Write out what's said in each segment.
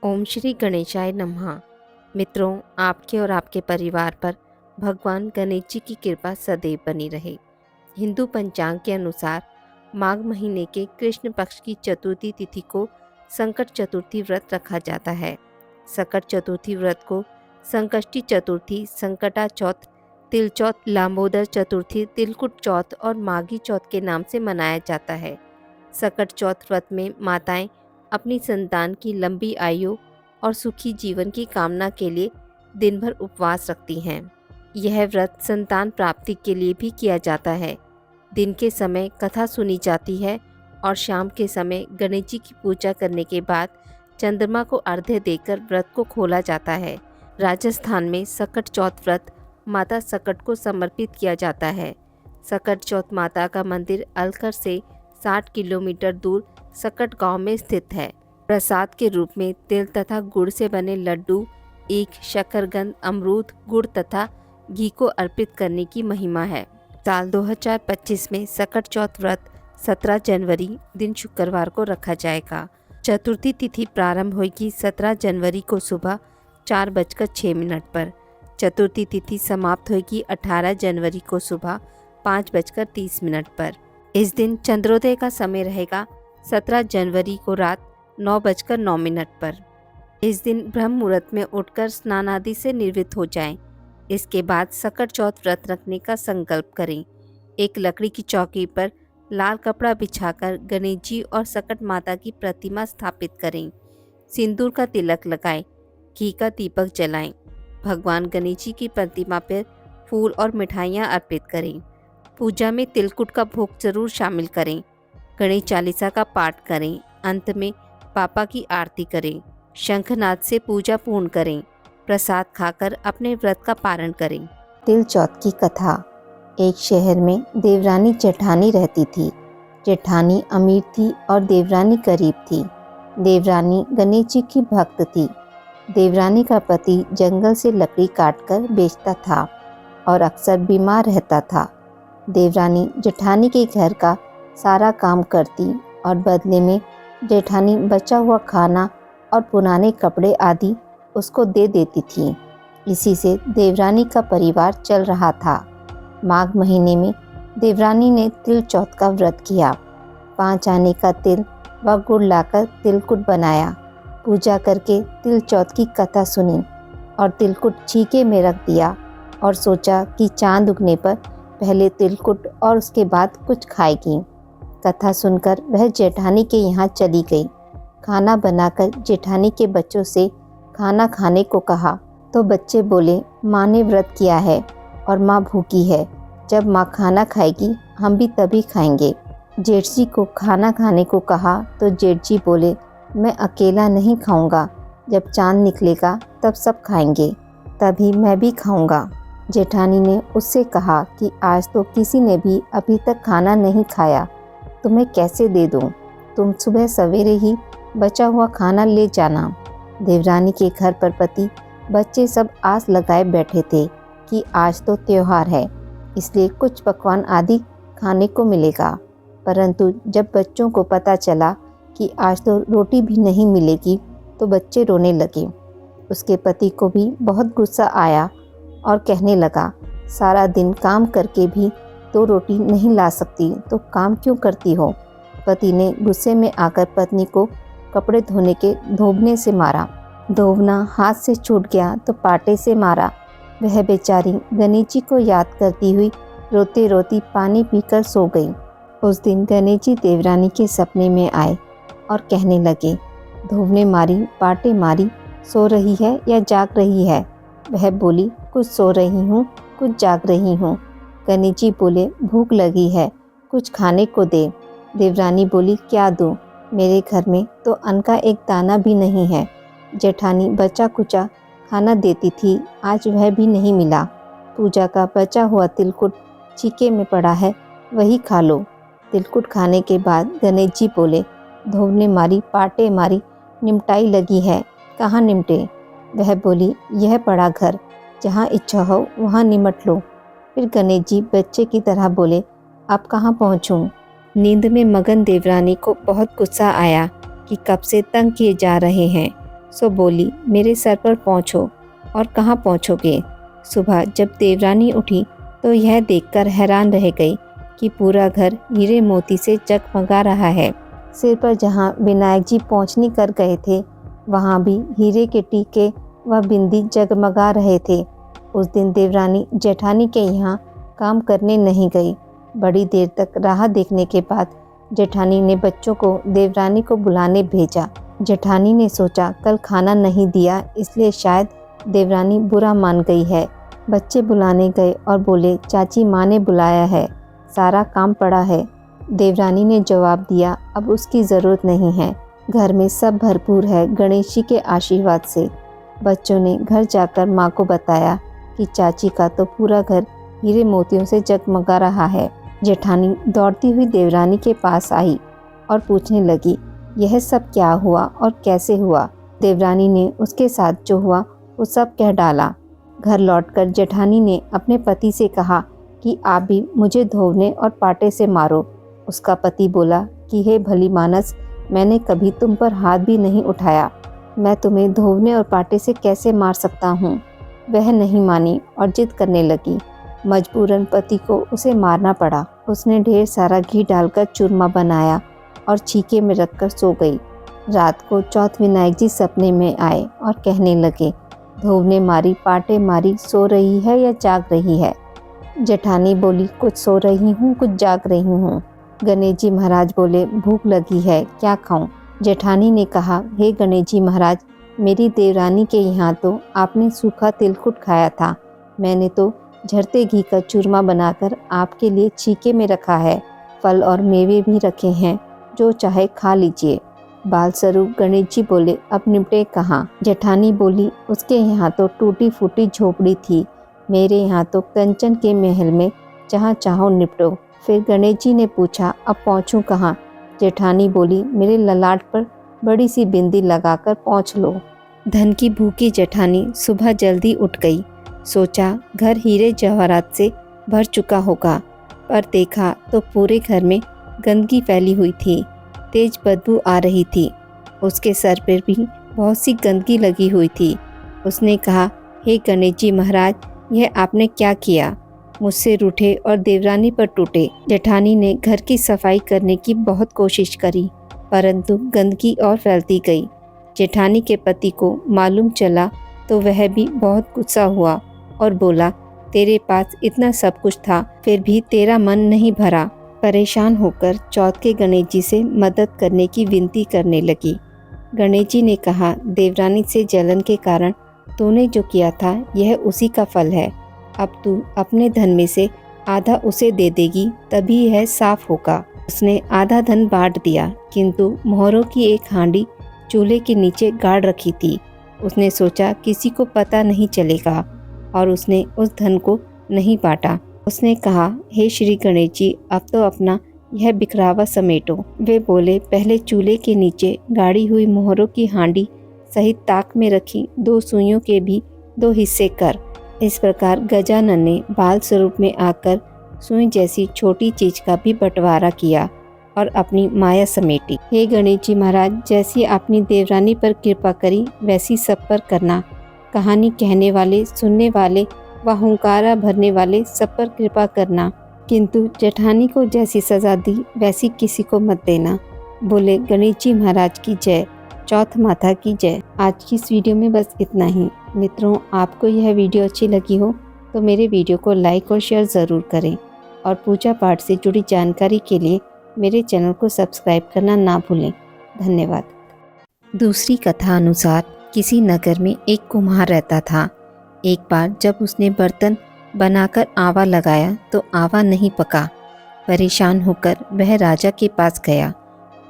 ओम श्री गणेशाय नमः। मित्रों, आपके और आपके परिवार पर भगवान गणेश जी की कृपा सदैव बनी रहे। हिंदू पंचांग के अनुसार माघ महीने के कृष्ण पक्ष की चतुर्थी तिथि को संकट चतुर्थी व्रत रखा जाता है। संकट चतुर्थी व्रत को संकष्टी चतुर्थी, संकटा चौथ, तिल चौथ, लांबोदर चतुर्थी, तिलकुट चौथ और माघी चौथ के नाम से मनाया जाता है। संकट चौथ व्रत में माताएं अपनी संतान की लंबी आयु और सुखी जीवन की कामना के लिए दिन भर उपवास रखती हैं। यह व्रत संतान प्राप्ति के लिए भी किया जाता है। दिन के समय कथा सुनी जाती है और शाम के समय गणेश जी की पूजा करने के बाद चंद्रमा को अर्घ्य देकर व्रत को खोला जाता है। राजस्थान में संकट चौथ व्रत माता संकट को समर्पित किया जाता है। संकट चौथ माता का मंदिर अलकर से 60 किलोमीटर दूर संकट गांव में स्थित है। प्रसाद के रूप में तिल तथा गुड़ से बने लड्डू, ईख, शकरकंद, अमरूद, गुड़ तथा घी को अर्पित करने की महिमा है। साल 2025 में संकट चौथ व्रत 17 जनवरी दिन शुक्रवार को रखा जाएगा। चतुर्थी तिथि प्रारंभ होगी 17 जनवरी को सुबह 4:06 पर। चतुर्थी तिथि समाप्त होगी 18 जनवरी को सुबह 5:30 पर। इस दिन चंद्रोदय का समय रहेगा 17 जनवरी को रात 9:09 पर। इस दिन ब्रह्म मुहूर्त में उठकर स्नान आदि से निवृत्त हो जाएं। इसके बाद संकट चौथ व्रत रखने का संकल्प करें। एक लकड़ी की चौकी पर लाल कपड़ा बिछाकर गणेश जी और संकट माता की प्रतिमा स्थापित करें। सिंदूर का तिलक लगाएं, घी का दीपक जलाएं। भगवान गणेश जी की प्रतिमा पर फूल और मिठाइयाँ अर्पित करें। पूजा में तिलकुट का भोग जरूर शामिल करें। गणेश चालीसा का पाठ करें। अंत में पापा की आरती करें। शंखनाद से पूजा पूर्ण करें। प्रसाद खाकर अपने व्रत का पारण करें। तिल चौथ की कथा। एक शहर में देवरानी जेठानी रहती थी। जेठानी अमीर थी और देवरानी गरीब थी। देवरानी गणेश जी की भक्त थी। देवरानी का पति जंगल से लकड़ी काटकर बेचता था और अक्सर बीमार रहता था। देवरानी जेठानी के घर का सारा काम करती और बदले में जेठानी बचा हुआ खाना और पुराने कपड़े आदि उसको दे देती थी। इसी से देवरानी का परिवार चल रहा था। माघ महीने में देवरानी ने तिल चौथ का व्रत किया। 5 आने का तिल व गुड़ लाकर तिलकुट बनाया। पूजा करके तिल चौथ की कथा सुनी और तिलकुट छीके में रख दिया और सोचा कि चांद उगने पर पहले तिलकुट और उसके बाद कुछ खाएगी। कथा सुनकर वह जेठानी के यहाँ चली गई। खाना बनाकर जेठानी के बच्चों से खाना खाने को कहा तो बच्चे बोले, माँ ने व्रत किया है और माँ भूखी है। जब माँ खाना खाएगी हम भी तभी खाएंगे। जेठ जी को खाना खाने को कहा तो जेठ जी बोले, मैं अकेला नहीं खाऊंगा। जब चांद निकलेगा तब सब खाएंगे, तभी मैं भी खाऊंगा। जेठानी ने उससे कहा कि आज तो किसी ने भी अभी तक खाना नहीं खाया, तुम्हें कैसे दे दूं? तुम सुबह सवेरे ही बचा हुआ खाना ले जाना। देवरानी के घर पर पति बच्चे सब आस लगाए बैठे थे कि आज तो त्योहार है, इसलिए कुछ पकवान आदि खाने को मिलेगा। परंतु जब बच्चों को पता चला कि आज तो रोटी भी नहीं मिलेगी तो बच्चे रोने लगे। उसके पति को भी बहुत गुस्सा आया और कहने लगा, सारा दिन काम करके भी 2 रोटी नहीं ला सकती तो काम क्यों करती हो? पति ने गुस्से में आकर पत्नी को कपड़े धोने के धोबने से मारा। धोबना हाथ से छूट गया तो पाटे से मारा। वह बेचारी गणेश जी को याद करती हुई रोती रोती पानी पीकर सो गई। उस दिन गणेश जी देवरानी के सपने में आए और कहने लगे, धोबने मारी, पाटे मारी, सो रही है या जाग रही है? वह बोली, कुछ सो रही हूँ, कुछ जाग रही हूँ। गणेश जी बोले, भूख लगी है, कुछ खाने को दे। देवरानी बोली, क्या दूँ? मेरे घर में तो अन्न का एक दाना भी नहीं है। जेठानी बचा कुचा खाना देती थी, आज वह भी नहीं मिला। पूजा का बचा हुआ तिलकुट छीके में पड़ा है, वही खा लो। तिलकुट खाने के बाद गणेश जी बोले, धोबने मारी, पाटे मारी, निमटाई लगी है, कहाँ निमटे? वह बोली, यह पड़ा घर, जहाँ इच्छा हो वहाँ निमट लो। फिर गणेश जी बच्चे की तरह बोले, अब कहाँ पहुँचूँ? नींद में मगन देवरानी को बहुत गुस्सा आया कि कब से तंग किए जा रहे हैं। सो बोली, मेरे सर पर पहुँचो। और कहाँ पहुँचोगे? सुबह जब देवरानी उठी तो यह देखकर हैरान रह गई कि पूरा घर हीरे मोती से जगमगा रहा है। सिर पर जहाँ विनायक जी पहुँचनी कर गए थे, वहाँ भी हीरे के टीके व बिंदी जगमगा रहे थे। उस दिन देवरानी जेठानी के यहाँ काम करने नहीं गई। बड़ी देर तक राह देखने के बाद जेठानी ने बच्चों को देवरानी को बुलाने भेजा। जेठानी ने सोचा कल खाना नहीं दिया, इसलिए शायद देवरानी बुरा मान गई है। बच्चे बुलाने गए और बोले, चाची माँ ने बुलाया है, सारा काम पड़ा है। देवरानी ने जवाब दिया, अब उसकी ज़रूरत नहीं है, घर में सब भरपूर है गणेश जी के आशीर्वाद से। बच्चों ने घर जाकर माँ को बताया कि चाची का तो पूरा घर हीरे मोतियों से जगमगा रहा है। जेठानी दौड़ती हुई देवरानी के पास आई और पूछने लगी, यह सब क्या हुआ और कैसे हुआ? देवरानी ने उसके साथ जो हुआ वो सब कह डाला। घर लौटकर जेठानी ने अपने पति से कहा कि आप भी मुझे धोने और पाटे से मारो। उसका पति बोला कि हे भली मानस, मैंने कभी तुम पर हाथ भी नहीं उठाया, मैं तुम्हें धोने और पाटे से कैसे मार सकता हूँ? वह नहीं मानी और जिद करने लगी। मजबूरन पति को उसे मारना पड़ा। उसने ढेर सारा घी डालकर चूरमा बनाया और छीके में रखकर सो गई। रात को चौथ विनायक जी सपने में आए और कहने लगे, धोने मारी, पाटे मारी, सो रही है या जाग रही है? जेठानी बोली, कुछ सो रही हूँ, कुछ जाग रही हूँ। गणेश जी महाराज बोले, भूख लगी है, क्या खाऊं? जेठानी ने कहा, हे गणेश जी महाराज, मेरी देवरानी के यहाँ तो आपने सूखा तिलकुट खाया था, मैंने तो झरते घी का चूरमा बनाकर आपके लिए छीके में रखा है, फल और मेवे भी रखे हैं, जो चाहे खा लीजिए। बाल स्वरूप गणेश जी बोले, अब निपटे कहाँ? जेठानी बोली, उसके यहाँ तो टूटी फूटी झोपड़ी थी, मेरे यहाँ तो कंचन के महल में जहाँ चाहो निपटो। फिर गणेश जी ने पूछा, अब पहुँचूँ कहाँ? जेठानी बोली, मेरे ललाट पर बड़ी सी बिंदी लगाकर पहुँच लो। धन की भूखी जेठानी सुबह जल्दी उठ गई। सोचा घर हीरे जवाहरात से भर चुका होगा, पर देखा तो पूरे घर में गंदगी फैली हुई थी, तेज बदबू आ रही थी। उसके सर पर भी बहुत सी गंदगी लगी हुई थी। उसने कहा, हे गणेश जी महाराज, यह आपने क्या किया? मुझसे रूठे और देवरानी पर टूटे। जेठानी ने घर की सफाई करने की बहुत कोशिश करी, परंतु गंदगी और फैलती गई। जेठानी के पति को मालूम चला तो वह भी बहुत गुस्सा हुआ और बोला, तेरे पास इतना सब कुछ था, फिर भी तेरा मन नहीं भरा। परेशान होकर चौथ के गणेश जी से मदद करने की विनती करने लगी। गणेश जी ने कहा, देवरानी से जलन के कारण तूने जो किया था यह उसी का फल है। अब तू अपने धन में से आधा उसे दे देगी, तभी यह साफ होगा। उसने आधा धन बांट दिया, किंतु मोहरों की एक हांडी चूल्हे के नीचे गाड़ रखी थी। उसने सोचा किसी को पता नहीं चलेगा और उसने उस धन को नहीं बांटा। उसने कहा, हे श्री गणेश जी, अब तो अपना यह बिखरावा समेटो। वे बोले, पहले चूल्हे के नीचे गाड़ी हुई मोहरों की हांडी सहित ताक में रखी 2 सुइयों के भी 2 हिस्से कर। इस प्रकार गजानन ने बाल स्वरूप में आकर सुई जैसी छोटी चीज का भी बंटवारा किया और अपनी माया समेटी। हे गणेश जी महाराज, जैसी आपने देवरानी पर कृपा करी वैसी सब पर करना। कहानी कहने वाले, सुनने वाले व हुंकारा भरने वाले सब पर कृपा करना, किंतु जेठानी को जैसी सजा दी वैसी किसी को मत देना। बोले गणेश जी महाराज की जय, चौथ माता की जय। आज की इस वीडियो में बस इतना ही। मित्रों, आपको यह वीडियो अच्छी लगी हो तो मेरे वीडियो को लाइक और शेयर ज़रूर करें और पूजा पाठ से जुड़ी जानकारी के लिए मेरे चैनल को सब्सक्राइब करना ना भूलें। धन्यवाद। दूसरी कथा अनुसार किसी नगर में एक कुम्हार रहता था। एक बार जब उसने बर्तन बनाकर आवा लगाया तो आवा नहीं पका। परेशान होकर वह राजा के पास गया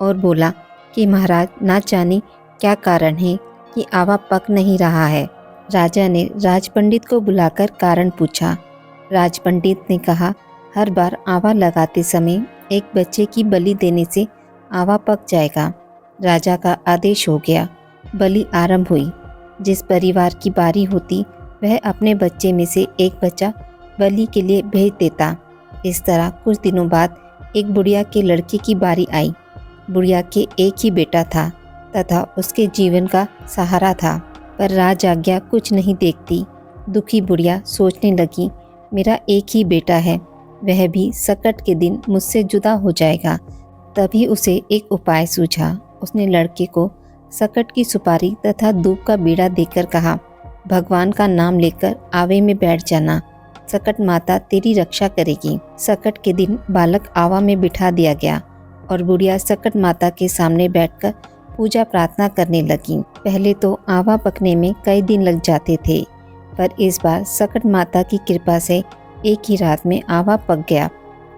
और बोला कि महाराज, ना जाने क्या कारण है कि आवा पक नहीं रहा है। राजा ने राजपंडित को बुलाकर कारण पूछा। राजपंडित ने कहा, हर बार आवा लगाते समय एक बच्चे की बलि देने से आवा पक जाएगा। राजा का आदेश हो गया। बलि आरंभ हुई। जिस परिवार की बारी होती वह अपने बच्चे में से एक बच्चा बलि के लिए भेज देता। इस तरह कुछ दिनों बाद एक बुढ़िया के लड़के की बारी आई। बुढ़िया के एक ही बेटा था। तथा उसके जीवन का सहारा था। पर राज आज्ञा कुछ नहीं देखती। दुखी बुढ़िया सोचने लगी, मेरा एक ही बेटा है, वह भी संकट के दिन मुझसे जुदा हो जाएगा। तभी उसे एक उपाय सूझा। उसने लड़के को संकट की सुपारी तथा दूब का बीड़ा देकर कहा, भगवान का नाम लेकर आवे में बैठ जाना, संकट माता तेरी रक्षा करेगी। संकट के दिन बालक आवा में बिठा दिया गया और बुढ़िया संकट माता के सामने बैठकर पूजा प्रार्थना करने लगी। पहले तो आवा पकने में कई दिन लग जाते थे, पर इस बार संकट माता की कृपा से एक ही रात में आवा पक गया।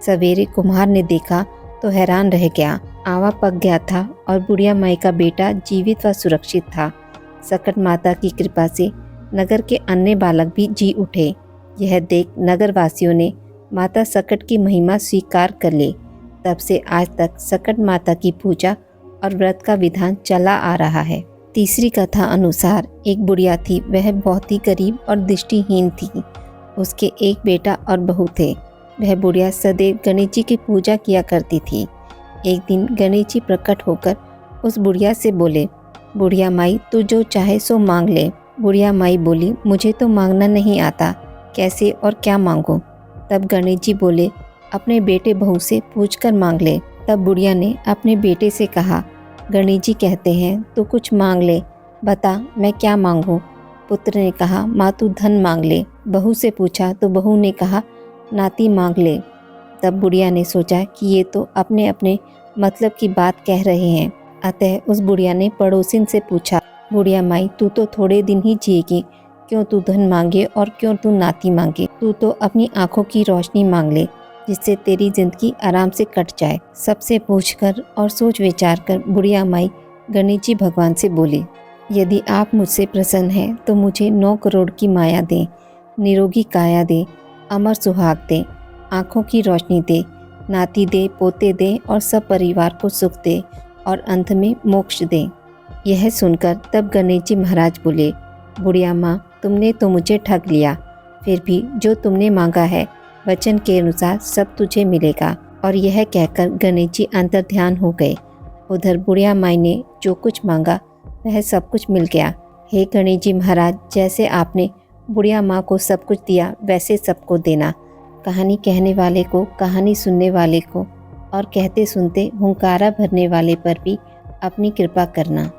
सवेरे कुम्हार ने देखा तो हैरान रह गया। आवा पक गया था और बुढ़िया माई का बेटा जीवित व सुरक्षित था। संकट माता की कृपा से नगर के अन्य बालक भी जी उठे। यह देख नगर वासियों ने माता संकट की महिमा स्वीकार कर ली। तब से आज तक संकट माता की पूजा और व्रत का विधान चला आ रहा है। तीसरी कथा अनुसार एक बुढ़िया थी, वह बहुत ही गरीब और दृष्टिहीन थी। उसके एक बेटा और बहू थे। वह बुढ़िया सदैव गणेश जी की पूजा किया करती थी। एक दिन गणेश जी प्रकट होकर उस बुढ़िया से बोले, बुढ़िया माई तू जो चाहे सो मांग ले। बुढ़िया माई बोली, मुझे तो मांगना नहीं आता, कैसे और क्या मांगूं? तब गणेश जी बोले, अपने बेटे बहू से पूछकर मांग ले। तब बुढ़िया ने अपने बेटे से कहा, गणेश जी कहते हैं तू कुछ मांग ले, बता मैं क्या मांगूं? पुत्र ने कहा, माँ तू धन मांग ले। बहू से पूछा तो बहू ने कहा, नाती मांग ले। तब बुढ़िया ने सोचा कि ये तो अपने अपने मतलब की बात कह रहे हैं। अतः उस बुढ़िया ने पड़ोसिन से पूछा, बुढ़िया माई तू तो थोड़े दिन ही जिएगी, क्यों तू धन मांगे और क्यों तू नाती मांगे? तू तो अपनी आंखों की रोशनी मांग ले, जिससे तेरी जिंदगी आराम से कट जाए। सबसे पूछकर और सोच विचार कर बुढ़िया माई गणेश जी भगवान से बोली, यदि आप मुझसे प्रसन्न हैं तो मुझे 9 करोड़ की माया दें, निरोगी काया दे, अमर सुहाग दे, आँखों की रोशनी दे, नाती दे, पोते दे और सब परिवार को सुख दे और अंत में मोक्ष दे। यह सुनकर तब गणेश जी महाराज बोले, बुढ़िया माँ तुमने तो मुझे ठग लिया, फिर भी जो तुमने मांगा है वचन के अनुसार सब तुझे मिलेगा। और यह कहकर गणेश जी अंतर ध्यान हो गए। उधर बुढ़िया माई ने जो कुछ मांगा वह सब कुछ मिल गया। हे गणेश जी महाराज, जैसे आपने बुढ़िया माँ को सब कुछ दिया वैसे सबको देना। कहानी कहने वाले को, कहानी सुनने वाले को और कहते सुनते हुंकारा भरने वाले पर भी अपनी कृपा करना।